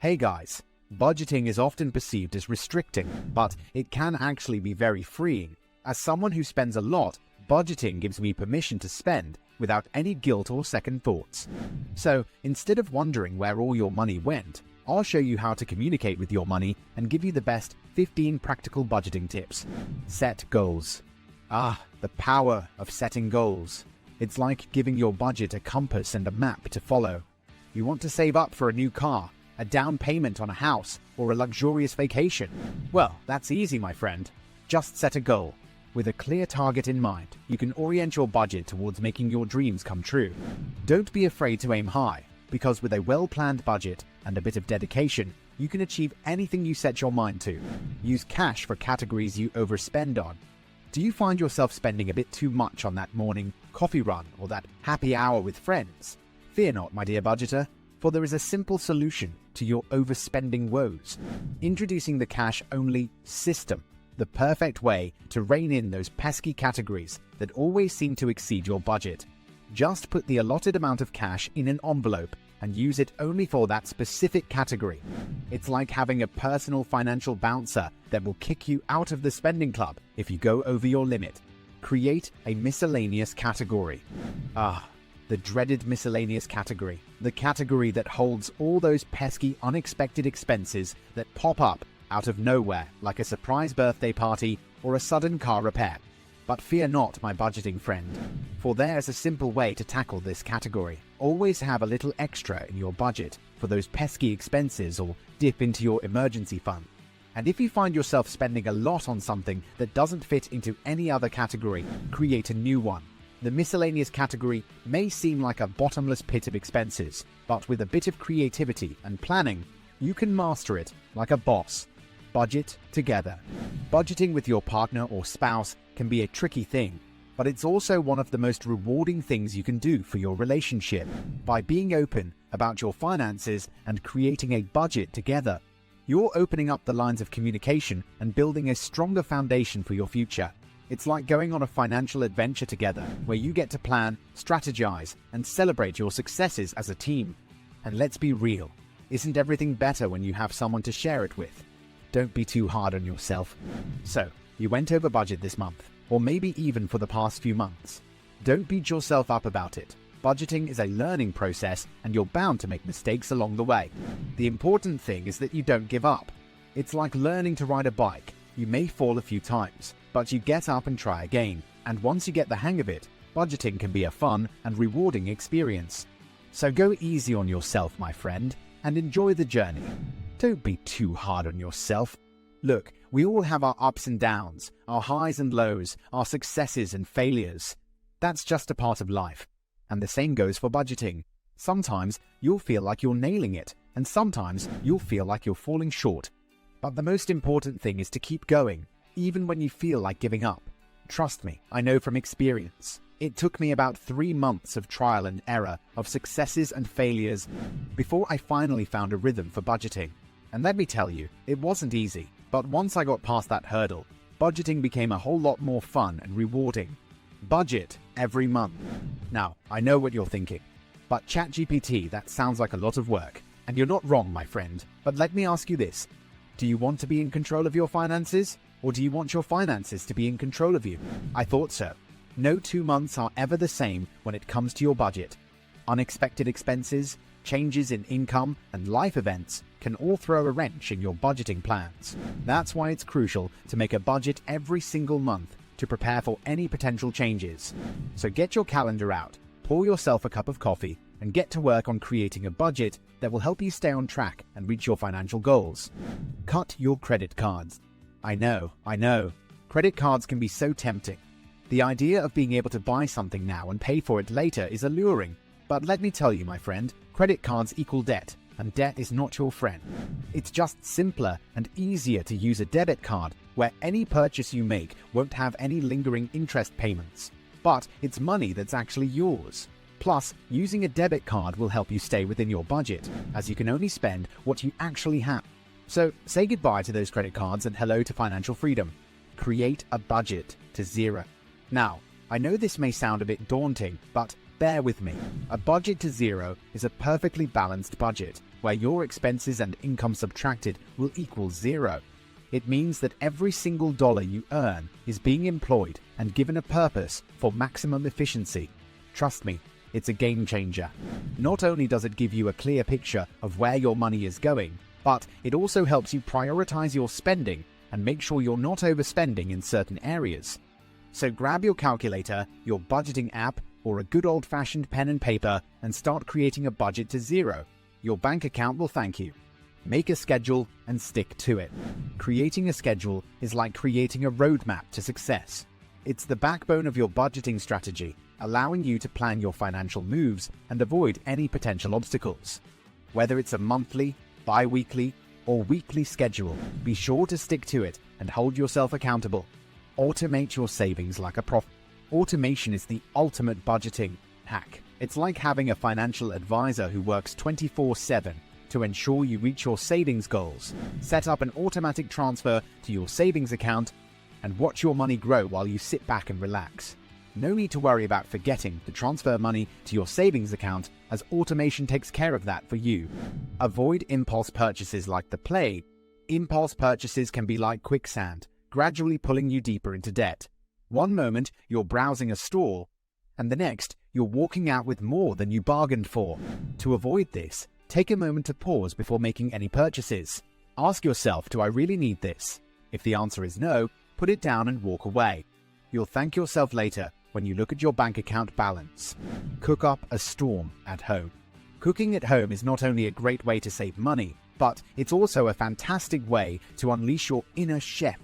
Hey guys, budgeting is often perceived as restricting, but it can actually be very freeing. As someone who spends a lot, budgeting gives me permission to spend without any guilt or second thoughts. So instead of wondering where all your money went, I'll show you how to communicate with your money and give you the best 15 practical budgeting tips. Set goals. The power of setting goals. It's like giving your budget a compass and a map to follow. You want to save up for a new car, a down payment on a house, or a luxurious vacation? Well, that's easy, my friend. Just set a goal. With a clear target in mind, you can orient your budget towards making your dreams come true. Don't be afraid to aim high, because with a well-planned budget and a bit of dedication, you can achieve anything you set your mind to. Use cash for categories you overspend on. Do you find yourself spending a bit too much on that morning coffee run or that happy hour with friends? Fear not, my dear budgeter, for there is a simple solution to your overspending woes. Introducing the cash-only system, the perfect way to rein in those pesky categories that always seem to exceed your budget. Just put the allotted amount of cash in an envelope and use it only for that specific category. It's like having a personal financial bouncer that will kick you out of the spending club if you go over your limit. Create a miscellaneous category. The dreaded miscellaneous category. The category that holds all those pesky unexpected expenses that pop up out of nowhere, like a surprise birthday party or a sudden car repair. But fear not, my budgeting friend, for there's a simple way to tackle this category. Always have a little extra in your budget for those pesky expenses or dip into your emergency fund. And if you find yourself spending a lot on something that doesn't fit into any other category, create a new one. The miscellaneous category may seem like a bottomless pit of expenses, but with a bit of creativity and planning, you can master it like a boss. Budget together. Budgeting with your partner or spouse can be a tricky thing, but it's also one of the most rewarding things you can do for your relationship. By being open about your finances and creating a budget together, you're opening up the lines of communication and building a stronger foundation for your future. It's like going on a financial adventure together, where you get to plan, strategize, and celebrate your successes as a team. And let's be real, isn't everything better when you have someone to share it with? Don't be too hard on yourself. So, you went over budget this month, or maybe even for the past few months. Don't beat yourself up about it. Budgeting is a learning process, and you're bound to make mistakes along the way. The important thing is that you don't give up. It's like learning to ride a bike. You may fall a few times, but you get up and try again. And once you get the hang of it, budgeting can be a fun and rewarding experience. So go easy on yourself, my friend, and enjoy the journey. Don't be too hard on yourself. Look, we all have our ups and downs, our highs and lows, our successes and failures. That's just a part of life. And the same goes for budgeting. Sometimes you'll feel like you're nailing it, and sometimes you'll feel like you're falling short. But the most important thing is to keep going, even when you feel like giving up. Trust me, I know from experience. It took me about 3 months of trial and error, of successes and failures, before I finally found a rhythm for budgeting. And let me tell you, it wasn't easy, but once I got past that hurdle, budgeting became a whole lot more fun and rewarding. Budget every month. Now, I know what you're thinking, but ChatGPT, that sounds like a lot of work. And you're not wrong, my friend, but let me ask you this. Do you want to be in control of your finances? Or do you want your finances to be in control of you? I thought so. No 2 months are ever the same when it comes to your budget. Unexpected expenses, changes in income, and life events can all throw a wrench in your budgeting plans. That's why it's crucial to make a budget every single month to prepare for any potential changes. So get your calendar out, pour yourself a cup of coffee, and get to work on creating a budget that will help you stay on track and reach your financial goals. Cut your credit cards. I know. Credit cards can be so tempting. The idea of being able to buy something now and pay for it later is alluring. But let me tell you, my friend, credit cards equal debt, and debt is not your friend. It's just simpler and easier to use a debit card where any purchase you make won't have any lingering interest payments. But it's money that's actually yours. Plus, using a debit card will help you stay within your budget, as you can only spend what you actually have. So say goodbye to those credit cards and hello to financial freedom. Create a budget to zero. Now, I know this may sound a bit daunting, but bear with me. A budget to zero is a perfectly balanced budget where your expenses and income subtracted will equal zero. It means that every single dollar you earn is being employed and given a purpose for maximum efficiency. Trust me, it's a game changer. Not only does it give you a clear picture of where your money is going, but it also helps you prioritize your spending and make sure you're not overspending in certain areas. So grab your calculator, your budgeting app, or a good old-fashioned pen and paper and start creating a budget to zero. Your bank account will thank you. Make a schedule and stick to it. Creating a schedule is like creating a roadmap to success. It's the backbone of your budgeting strategy, allowing you to plan your financial moves and avoid any potential obstacles. Whether it's a monthly, bi-weekly, or weekly schedule, be sure to stick to it and hold yourself accountable. Automate your savings like a profit. Automation is the ultimate budgeting hack. It's like having a financial advisor who works 24/7 to ensure you reach your savings goals. Set up an automatic transfer to your savings account and watch your money grow while you sit back and relax. No need to worry about forgetting to transfer money to your savings account, as automation takes care of that for you. Avoid impulse purchases like the plague. Impulse purchases can be like quicksand, gradually pulling you deeper into debt. One moment you're browsing a store, and the next you're walking out with more than you bargained for. To avoid this, take a moment to pause before making any purchases. Ask yourself, do I really need this? If the answer is no, put it down and walk away. You'll thank yourself later when you look at your bank account balance. Cook up a storm at home. Cooking at home is not only a great way to save money, but it's also a fantastic way to unleash your inner chef.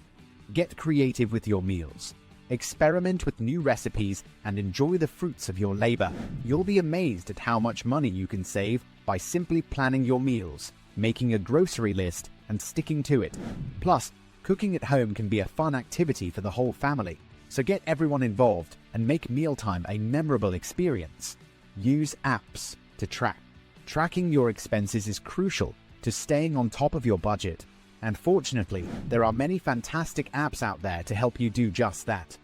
Get creative with your meals. Experiment with new recipes and enjoy the fruits of your labor. You'll be amazed at how much money you can save by simply planning your meals, making a grocery list, and sticking to it. Plus, cooking at home can be a fun activity for the whole family, so get everyone involved and make mealtime a memorable experience. Use apps to track. Tracking your expenses is crucial to staying on top of your budget. And fortunately, there are many fantastic apps out there to help you do just that.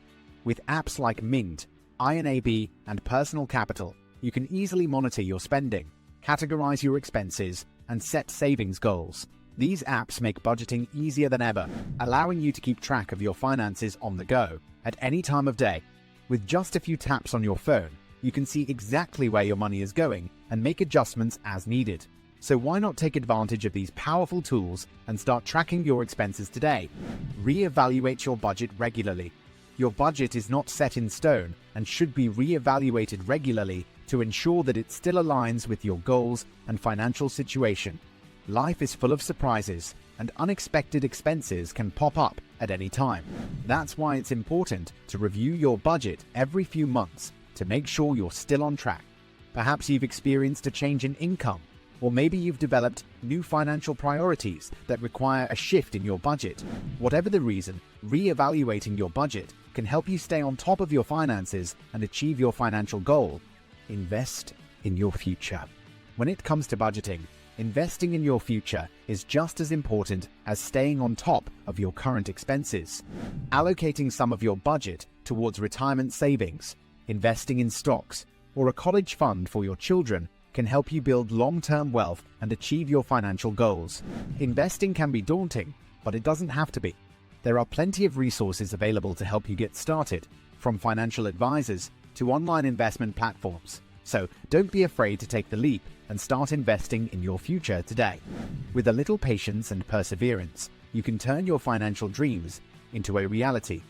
With apps like Mint, INAB, and Personal Capital, you can easily monitor your spending, categorize your expenses, and set savings goals. These apps make budgeting easier than ever, allowing you to keep track of your finances on the go, at any time of day. With just a few taps on your phone, you can see exactly where your money is going and make adjustments as needed. So why not take advantage of these powerful tools and start tracking your expenses today? Reevaluate your budget regularly. Your budget is not set in stone and should be reevaluated regularly to ensure that it still aligns with your goals and financial situation. Life is full of surprises, and unexpected expenses can pop up at any time. That's why it's important to review your budget every few months to make sure you're still on track. Perhaps you've experienced a change in income, or maybe you've developed new financial priorities that require a shift in your budget. Whatever the reason, reevaluating your budget can help you stay on top of your finances and achieve your financial goal. Invest in your future. When it comes to budgeting, investing in your future is just as important as staying on top of your current expenses. Allocating some of your budget towards retirement savings, investing in stocks, or a college fund for your children can help you build long-term wealth and achieve your financial goals. Investing can be daunting, but it doesn't have to be. There are plenty of resources available to help you get started, from financial advisors to online investment platforms. So don't be afraid to take the leap and start investing in your future today. With a little patience and perseverance, you can turn your financial dreams into a reality.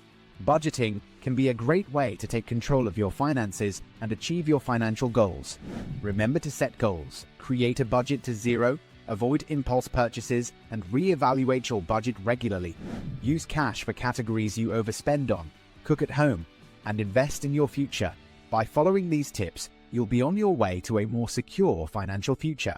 Budgeting can be a great way to take control of your finances and achieve your financial goals. Remember to set goals, create a budget to zero, avoid impulse purchases, and reevaluate your budget regularly. Use cash for categories you overspend on, cook at home, and invest in your future. By following these tips, you'll be on your way to a more secure financial future.